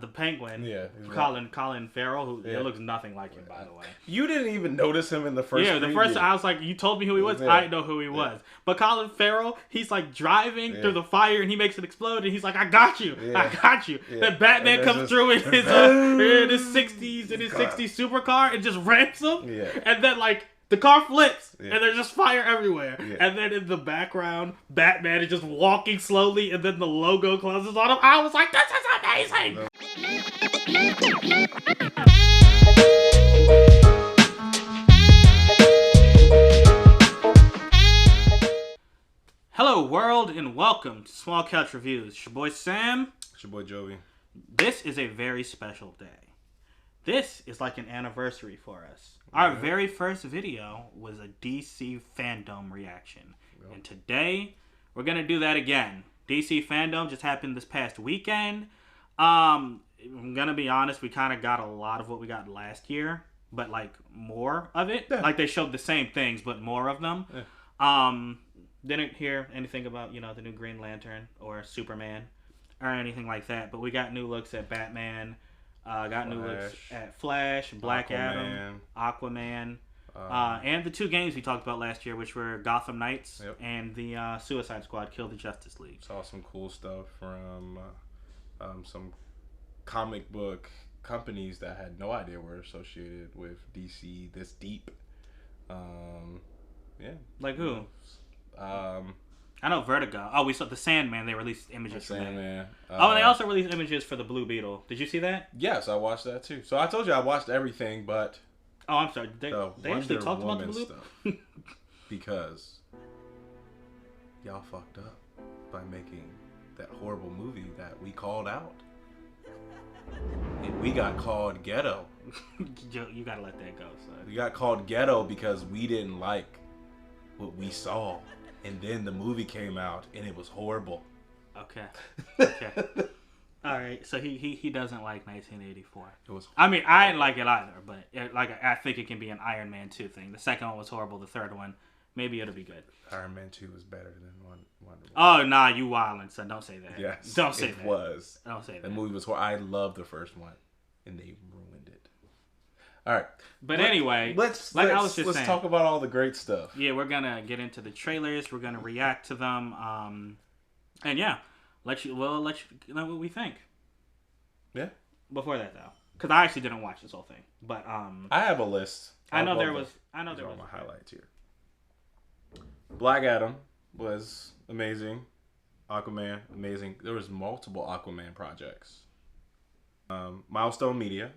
the Penguin. Yeah. Colin Farrell, who it looks nothing like him, by the way. You didn't even notice him in the first. Yeah, the first I was like, you told me who he was. I didn't know who he was. But Colin Farrell, he's like driving through the fire and he makes it explode and he's like, I got you. Then Batman comes through in his 60s supercar and just ramps him. Yeah. And then like the car flips and there's just fire everywhere. Yeah. And then in the background, Batman is just walking slowly and then the logo closes on him. I was like, this is amazing. Hello world and welcome to Small Couch Reviews. It's your boy Sam. It's your boy Joey. This is a very special day. This is like an anniversary for us. Our very first video was a DC Fandom reaction. Yep. And today, we're going to do that again. DC Fandom just happened this past weekend. I'm going to be honest, we kind of got a lot of what we got last year, but like more of it. Yeah. Like they showed the same things, but more of them. Yeah. Didn't hear anything about, the new Green Lantern or Superman or anything like that, but we got new looks at Batman. Got new looks at Flash, Black Adam, Aquaman, and the two games we talked about last year, which were Gotham Knights and the Suicide Squad Kill the Justice League. Saw some cool stuff from some comic book companies that I had no idea were associated with DC this deep. Like who? I know Vertigo. Oh, we saw the Sandman. They released images for Sandman. that. And they also released images for the Blue Beetle. Did you see that? Yes, I watched that too. So I told you I watched everything, but oh, I'm sorry. They actually talked about the Blue stuff because y'all fucked up by making that horrible movie that we called out, and we got called ghetto. You gotta let that go, son. We got called ghetto because we didn't like what we saw. And then the movie came out, and it was horrible. Okay. All right. So he doesn't like 1984. It was. I mean, I didn't like it either, but I think it can be an Iron Man 2 thing. The second one was horrible. The third one, maybe it'll be good. Iron Man 2 was better than Wonder Woman. Oh nah, you wildin', son. Don't say that. Yes. Don't say it that. Was. Don't say that. The movie was horrible. I loved the first one, and they ruined it. All right. But anyway, let's talk about all the great stuff. Yeah, we're gonna get into the trailers. We're gonna react to them. And yeah, let you know what we think. Yeah. Before that though, because I actually didn't watch this whole thing, but I have a list. I know there was my highlights here. Black Adam was amazing. Aquaman, amazing. There was multiple Aquaman projects. Milestone Media.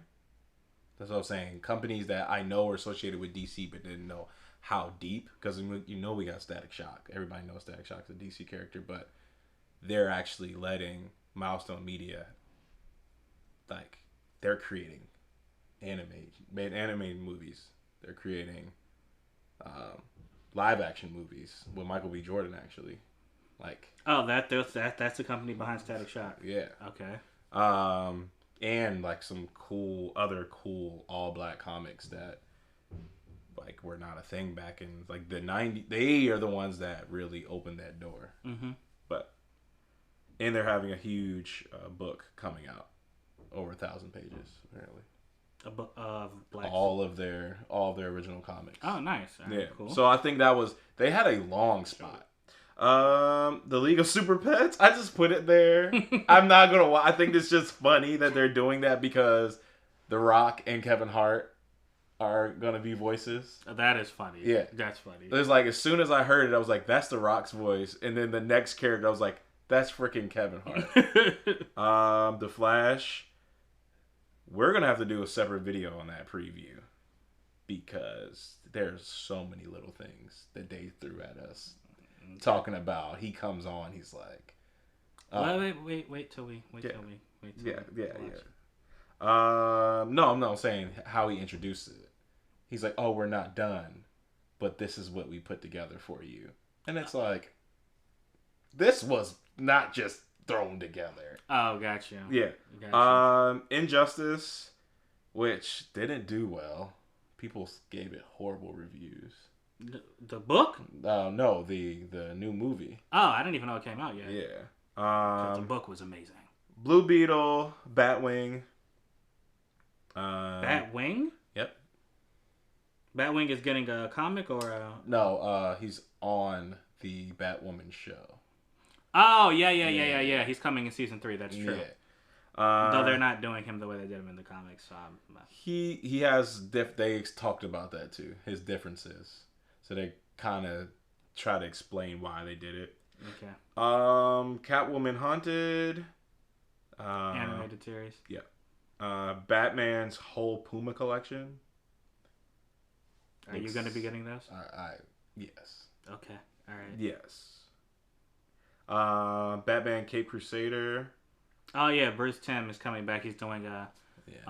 That's what I'm saying. Companies that I know are associated with DC, but didn't know how deep. Because we got Static Shock. Everybody knows Static Shock's a DC character, but they're actually letting Milestone Media, like, they're creating animated movies. They're creating live action movies with Michael B. Jordan, actually. Like, oh, that's the company behind Static Shock. Yeah. Okay. And like some other cool all black comics that like were not a thing back in like the 90s. They are the ones that really opened that door. Mm-hmm. And they're having a huge book coming out, over 1,000 pages apparently. A book of black. All of their original comics. Oh, nice. Yeah. Cool. So I think they had a long spot. The League of Super Pets. I just put it there. I'm not gonna. I think it's just funny that they're doing that because The Rock and Kevin Hart are gonna be voices. That is funny. Yeah, that's funny. It was like as soon as I heard it, I was like, "That's The Rock's voice," and then the next character, I was like, "That's freaking Kevin Hart." The Flash. We're gonna have to do a separate video on that preview because there's so many little things that they threw at us. Talking about he comes on, he's like, wait till we. No, I'm not saying how he introduced it. He's like, oh, we're not done, but this is what we put together for you, and it's like, this was not just thrown together. Oh, gotcha. Yeah. Gotcha. Injustice, which didn't do well. People gave it horrible reviews. The book? No, the new movie. Oh, I didn't even know it came out yet. Yeah. The book was amazing. Blue Beetle, Batwing. Batwing? Yep. Batwing is getting a comic or a... No, he's on the Batwoman show. Oh, yeah. He's coming in season 3. That's true. Yeah. Though they're not doing him the way they did him in the comics. So he has they talked about that too. His differences. So they kind of try to explain why they did it. Okay. Catwoman Haunted. Animated series. Yeah. Batman's whole Puma collection. Are you going to be getting those? Yes. Okay. All right. Yes. Batman Cape Crusader. Oh yeah, Bruce Timm is coming back. He's doing a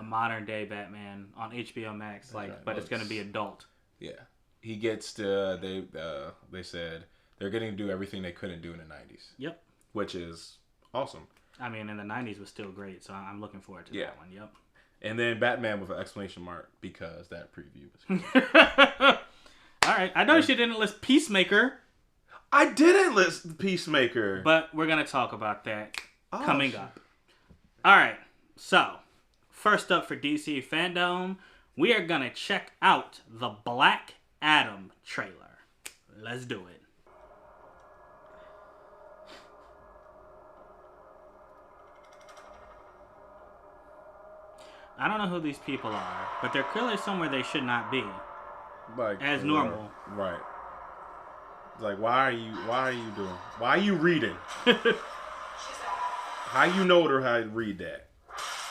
modern day Batman on HBO Max. But it's going to be adult. Yeah. He gets to they said they're getting to do everything they couldn't do in the 90s. Yep. Which is awesome. I mean, in the 90s was still great, so I'm looking forward to that one. Yep. And then Batman with an exclamation mark because that preview was cool. All right. I know you didn't list Peacemaker. I didn't list Peacemaker. But we're going to talk about that coming up. All right. So, first up for DC Fandom, we are going to check out the Black Adam trailer. Let's do it. I don't know who these people are, but they're clearly somewhere they should not be. As normal. Right. Like, why are you reading? How you know her how to read that?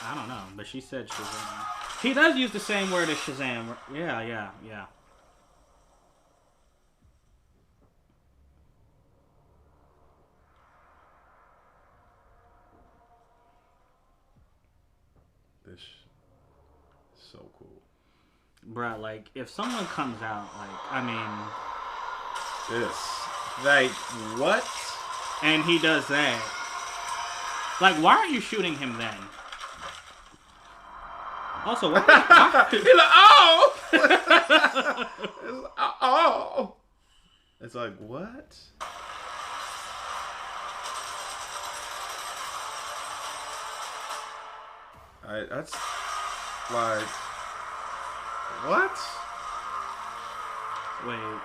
I don't know, but she said Shazam. He does use the same word as Shazam. Yeah. This is so cool. Bruh, like, if someone comes out, what? And he does that. Like, why aren't you shooting him then? Also, why? He's like, oh! It's like, what? That's like, what? Wait.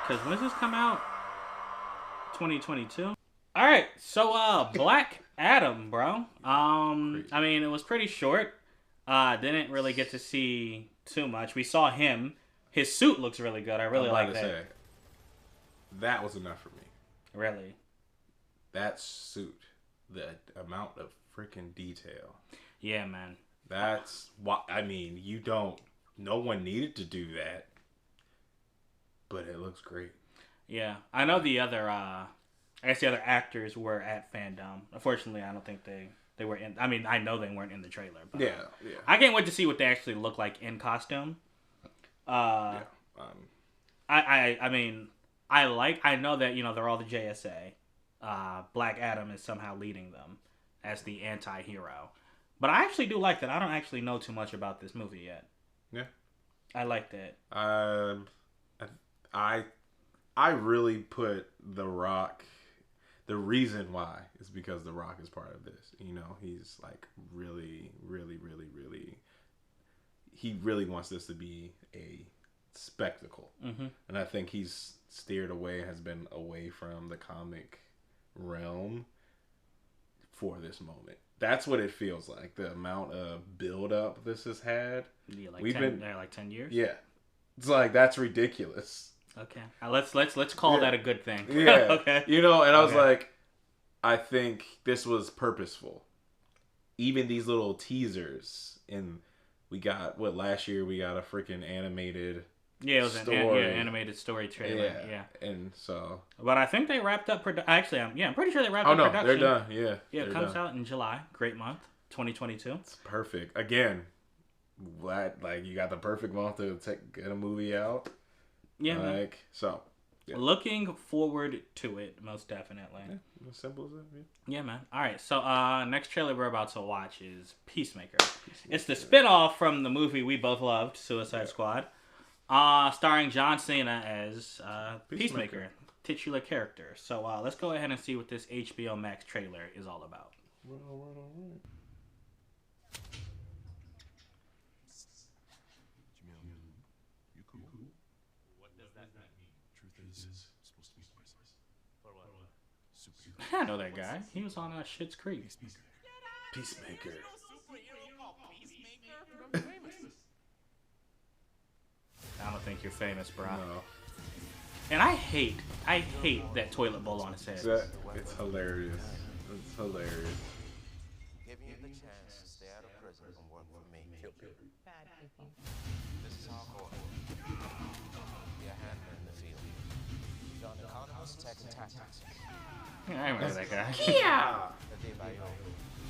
Because when does this come out? 2022? Alright, so Black Adam, bro. I mean, it was pretty short. Didn't really get to see too much. We saw him. His suit looks really good. I really like that. That was enough for me. Really? That suit. The amount of freaking detail. Yeah, man. That's why, I mean, no one needed to do that. But it looks great. Yeah. I know the other, I guess the other actors were at Fandom. Unfortunately, I don't think they were in, I mean, I know they weren't in the trailer. But yeah. I can't wait to see what they actually look like in costume. I mean, I know that, they're all the JSA. Black Adam is somehow leading them as the anti-hero. But I actually do like that. I don't actually know too much about this movie yet. Yeah. I like that. I really put The Rock, the reason why is because The Rock is part of this. He's like really, really, really, really, he really wants this to be a spectacle. Mm-hmm. And I think he's steered away, has been away from the comic realm for this moment. That's what it feels like. The amount of build up this has had. Yeah, like 10 years. Yeah, it's like that's ridiculous. Okay, let's call that a good thing. Yeah. Okay. And I was like, I think this was purposeful. Even these little teasers, and we got last year we got a freaking animated. Yeah, it was an animated story trailer. Yeah. And so. But I think they wrapped up production. I'm pretty sure they wrapped up production. They're done. Yeah. Yeah, it comes out in July. Great month, 2022. It's perfect. Again, like you got the perfect month to get a movie out. Yeah, man. So. Yeah. Looking forward to it, most definitely. Yeah, as simple as that. Yeah, man. All right, so next trailer we're about to watch is Peacemaker. It's the spinoff from the movie we both loved, Suicide Squad. Starring John Cena as Peacemaker, titular character. So let's go ahead and see what this HBO Max trailer is all about. Right. You cool? What does that mean? Truth is supposed to be spices. For what? Superhero. I know that guy. He was on Schitt's Creek. Peacemaker. I don't think you're famous, bro. No. And I hate that toilet bowl on his head. It's hilarious. It's hilarious. Giving you the chance to stay out of prison and work for me. Bad people. This is hardcore. Be a handler in the field. John Economist, Tech and Tactics. Yeah, I remember that guy. Yeah.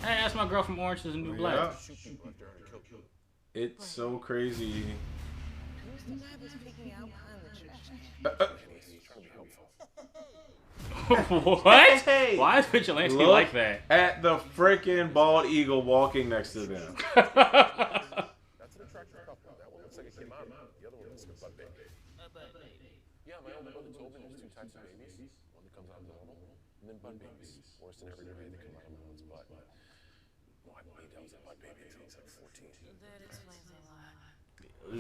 Hey, that's my girl from Orange is the New Black. It's so crazy. Who's the guy that's peeking out behind the church? What? Hey, Why is Vigilante look like that? at the freaking bald eagle walking next to them. That's an attractive couple. That one looks like it came out. The other one looks like a butt baby. Yeah, my older brother told me there's two types of babies. One that comes out normal, and then butt babies. Worse than every way they come out of my one's butt. No, I believe that was a butt baby until he was like 14. That explains a lot.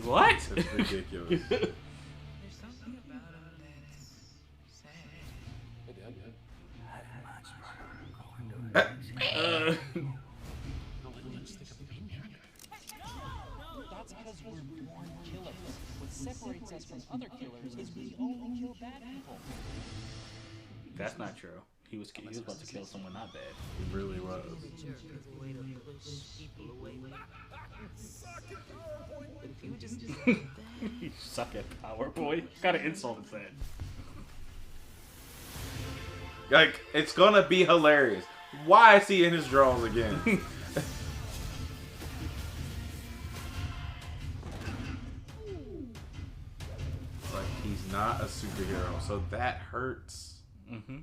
What? It's ridiculous. There's something about him that's sad. Hey, Dad. That's because we're born killers. What separates us from other killers is we only kill bad people. That's not true. He was about to kill someone not bad. It really was. You suck at power, boy. What kind of insult is that? Like, it's gonna be hilarious. Why is he in his drawers again? Like, he's not a superhero, so that hurts. Mm-hmm.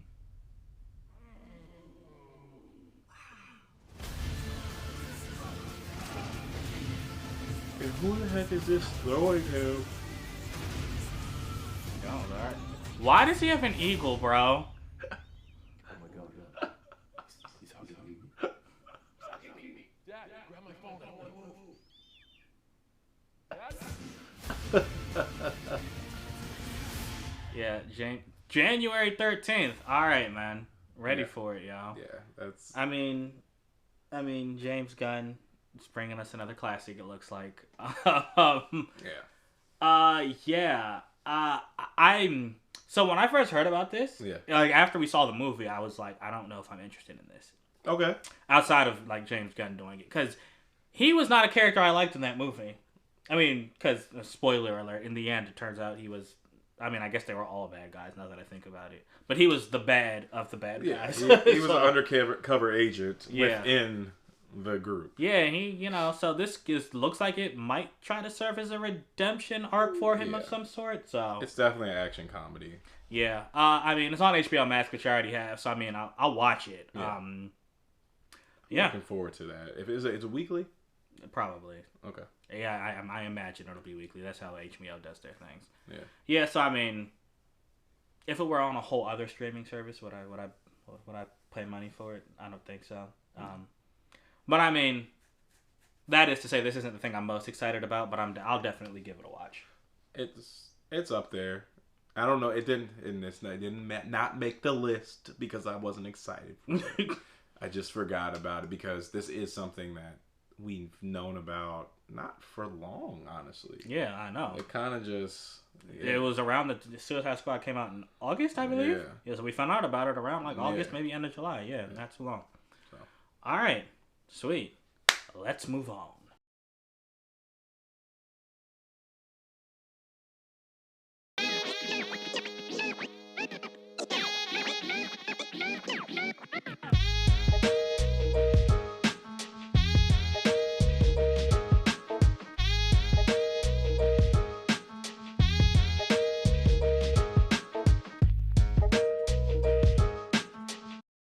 And who the heck is this throwing him? Oh, alright. Why does he have an eagle, bro? Oh my god. He's hugging me. Dad, grab my phone. I don't want to move. Yeah, January 13th. Alright, man. Ready for it, y'all. Yeah, that's... I mean, James Gunn is bringing us another classic, it looks like. So when I first heard about this, like after we saw the movie, I was like, I don't know if I'm interested in this. Okay. Outside of like James Gunn doing it, because he was not a character I liked in that movie. I mean, because spoiler alert, in the end, it turns out he was. I mean, I guess they were all bad guys now that I think about it. But he was the bad of the bad guys. He was an undercover agent within the group. Yeah, so this looks like it might try to serve as a redemption arc for him of some sort. So it's definitely an action comedy. Yeah. I mean, it's on HBO Max, which I already have. So, I mean, I'll watch it. Yeah. Looking forward to that. If it's a weekly? Probably. Okay. Yeah, I imagine it'll be weekly. That's how HBO does their things. Yeah. Yeah, so I mean, if it were on a whole other streaming service, would I pay money for it? I don't think so. But I mean, that is to say, this isn't the thing I'm most excited about. But I'll definitely give it a watch. It's up there. I don't know. It didn't not make the list because I wasn't excited for it. I just forgot about it because this is something that we've known about not for long, honestly. Yeah, I know. It kind of just... Yeah. It was around the Suicide Squad came out in August, I believe. Yeah. So we found out about it around like August, maybe end of July. Yeah, not too long. So. All right. Sweet. Let's move on.